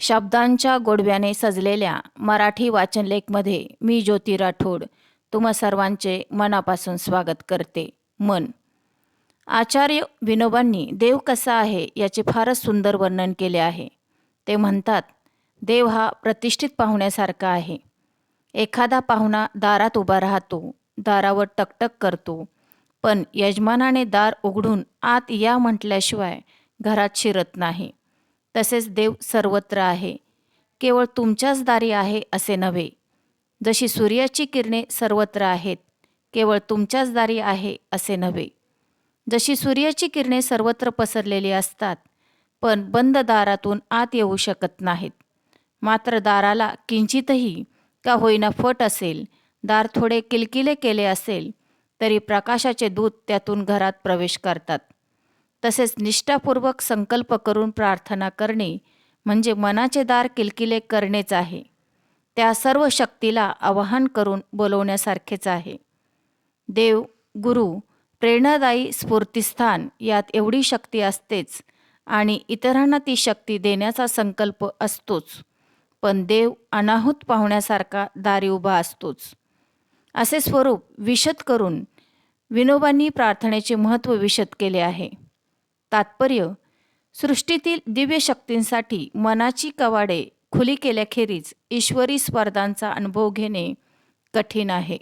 शब्दांच्या गोडव्याने सजलेल्या मराठी वाचनलेखमध्ये मी ज्योती राठोड तुम्हा सर्वांचे मनापासून स्वागत करते. मन. आचार्य विनोबांनी देव कसा आहे याचे फारच सुंदर वर्णन केले आहे. ते म्हणतात, देव हा प्रतिष्ठित पाहुण्यासारखा आहे. एखादा पाहुणा दारात उभा राहतो, दारावर टकटक करतो, पण यजमानाने दार उघडून आत या म्हटल्याशिवाय घरात शिरत नाही. तसेच देव सर्वत्र आहे, केवळ तुमच्याच दारी आहे असे नव्हे. जशी सूर्याची किरणे सर्वत्र आहेत, केवळ तुमच्याच दारी आहे असे नव्हे. जशी सूर्याची किरणे सर्वत्र पसरलेली असतात, पण बंद दारातून आत येऊ शकत नाहीत. मात्र दाराला किंचितही का होईना फट असेल, दार थोडे किलकिले केले असेल, तरी प्रकाशाचे दूत त्यातून घरात प्रवेश करतात. तसेच निष्ठापूर्वक संकल्प करून प्रार्थना करणे म्हणजे मनाचे दार किलकिले करणेच आहे. त्या सर्व शक्तीला आवाहन करून बोलवण्यासारखेच आहे. देव, गुरु, प्रेरणादायी स्फूर्तिस्थान यात एवढी शक्ती असतेच आणि इतरांना ती शक्ती देण्याचा संकल्प असतोच. पण देव अनाहूत पाहुण्यासारखा दारी उभा असतोच. असे स्वरूप विशद करून विनोबांनी प्रार्थनेचे महत्त्व विशद केले आहे. तात्पर्य: सृष्टीतील दिव्य शक्तींसाठी मनाची कवाडे खुली केल्याखेरीज ईश्वरी स्पर्धांचा अनुभव घेणे कठीण आहे.